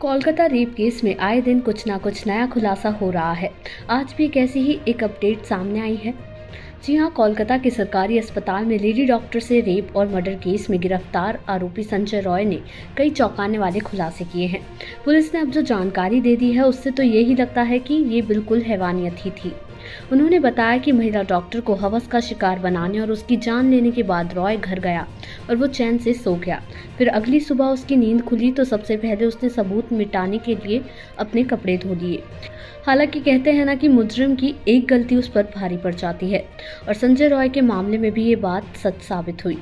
Kolkata rape case में आए दिन कुछ ना कुछ नया खुलासा हो रहा है। आज भी एक ऐसी ही एक अपडेट सामने आई है। जी हां, कोलकाता के सरकारी अस्पताल में लेडी डॉक्टर से रेप और मर्डर केस में गिरफ्तार आरोपी संजय रॉय ने कई चौंकाने वाले खुलासे किए हैं। पुलिस ने अब जो जानकारी दे दी है उससे तो यही लगता है कि ये बिल्कुल हैवानियत ही थी। उन्होंने बताया कि महिला डॉक्टर को हवस का शिकार बनाने और उसकी जान लेने के बाद रॉय घर गया और वो चैन से सो गया। फिर अगली सुबह उसकी नींद खुली तो सबसे पहले उसने सबूत मिटाने के लिए अपने कपड़े धो लिए। हालांकि कहते हैं ना कि मुजरिम की एक गलती उस पर भारी पड़ जाती है, और संजय रॉय के मामले में भी ये बात सच साबित हुई।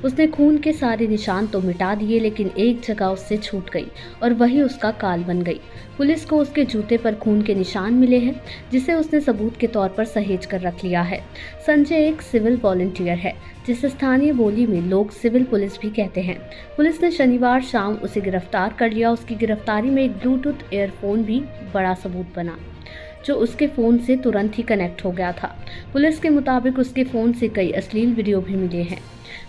उसने खून के सारे निशान तो मिटा दिए, लेकिन एक जगह उससे छूट गई और वही उसका काल बन गई। पुलिस को उसके जूते पर खून के निशान मिले हैं, जिसे उसने सबूत के तौर पर सहेज कर रख लिया है। संजय एक सिविल वॉलंटियर है, जिसे स्थानीय बोली में लोग सिविल पुलिस भी कहते हैं। पुलिस ने शनिवार शाम उसे गिरफ्तार कर लिया। उसकी गिरफ्तारी में एक ब्लूटूथ ईयरफोन भी बड़ा सबूत बना, जो उसके फ़ोन से तुरंत ही कनेक्ट हो गया था। पुलिस के मुताबिक उसके फ़ोन से कई अश्लील वीडियो भी मिले हैं।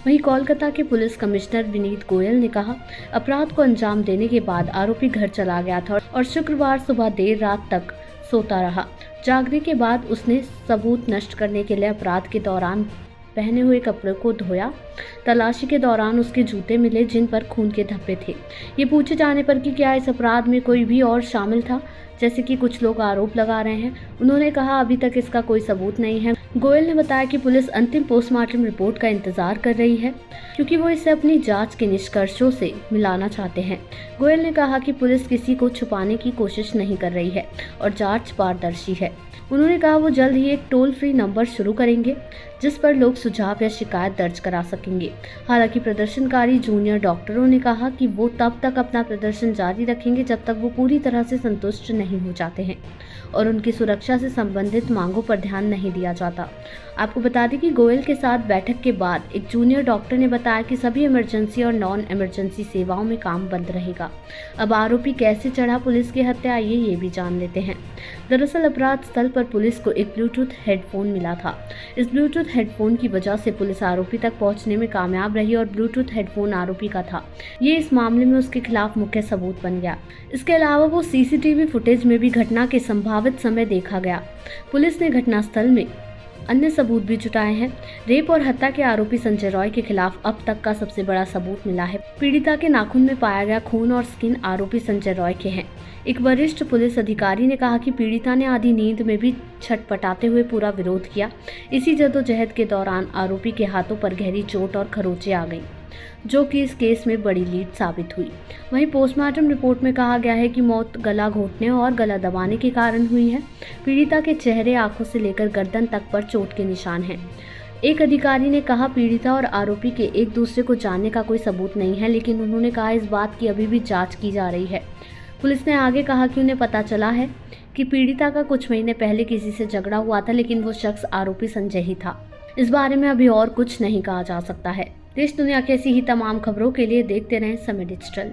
वहीं कोलकाता के पुलिस कमिश्नर विनीत गोयल ने कहा, अपराध को अंजाम देने के बाद आरोपी घर चला गया था और शुक्रवार सुबह देर रात तक सोता रहा। जागने के बाद उसने सबूत नष्ट करने के लिए अपराध के दौरान पहने हुए कपड़े को धोया। तलाशी के दौरान उसके जूते मिले, जिन पर खून के धब्बे थे। ये पूछे जाने पर कि क्या इस अपराध में कोई भी और शामिल था, जैसे कि कुछ लोग आरोप लगा रहे हैं, उन्होंने कहा अभी तक इसका कोई सबूत नहीं है। गोयल ने बताया कि पुलिस अंतिम पोस्टमार्टम रिपोर्ट का इंतजार कर रही है, क्योंकि वो इसे अपनी जांच के निष्कर्षों से मिलाना चाहते हैं। गोयल ने कहा कि पुलिस किसी को छुपाने की कोशिश नहीं कर रही है और जांच पारदर्शी है। उन्होंने कहा वो जल्द ही एक टोल फ्री नंबर शुरू करेंगे, जिस पर लोग सुझाव या शिकायत दर्ज करा सकेंगे। हालांकि प्रदर्शनकारी जूनियर डॉक्टरों ने कहा कि वो तब तक अपना प्रदर्शन जारी रखेंगे जब तक वो पूरी तरह से संतुष्ट नहीं हो जाते हैं और उनकी सुरक्षा से संबंधित मांगों पर ध्यान नहीं दिया जाता। आपको बता दें कि गोयल के साथ बैठक के बाद एक जूनियर डॉक्टर ने बताया कि सभी इमरजेंसी और नॉन इमरजेंसी सेवाओं में काम बंद रहेगा। अब आरोपी कैसे चढ़ा पुलिस की हत्या, आइए ये भी जान लेते हैं। दरअसल अपराध स्थल पर पुलिस को एक ब्लूटूथ हेडफोन मिला था। इस ब्लूटूथ हेडफोन की वजह से पुलिस आरोपी तक पहुंचने में कामयाब रही और ब्लूटूथ हेडफोन आरोपी का था। ये इस मामले में उसके खिलाफ मुख्य सबूत बन गया। इसके अलावा वो सीसीटीवी फुटेज में भी घटना के संभावित समय देखा गया। पुलिस ने घटनास्थल में अन्य सबूत भी जुटाए हैं। रेप और हत्या के आरोपी संजय रॉय के खिलाफ अब तक का सबसे बड़ा सबूत मिला है। पीड़िता के नाखून में पाया गया खून और स्किन आरोपी संजय रॉय के हैं। एक वरिष्ठ पुलिस अधिकारी ने कहा कि पीड़िता ने आधी नींद में भी छटपटाते हुए पूरा विरोध किया। इसी जद्दोजहद के दौरान आरोपी के हाथों पर गहरी चोट और खरोंचें आ गईं, जो कि इस केस में बड़ी लीड साबित हुई। वहीं पोस्टमार्टम रिपोर्ट में कहा गया है कि मौत गला घोंटने और गला दबाने के कारण हुई है। पीड़िता के चेहरे, आंखों से लेकर गर्दन तक पर चोट के निशान हैं। एक अधिकारी ने कहा पीड़िता और आरोपी के एक दूसरे को जानने का कोई सबूत नहीं है, लेकिन उन्होंने कहा इस बात की अभी भी जांच की जा रही है। पुलिस ने आगे कहा कि उन्हें पता चला है कि पीड़िता का कुछ महीने पहले किसी से झगड़ा हुआ था, लेकिन वो शख्स आरोपी संजय ही था। इस बारे में अभी और कुछ नहीं कहा जा सकता है। देश दुनिया की ऐसी ही तमाम खबरों के लिए देखते रहें समय डिजिटल।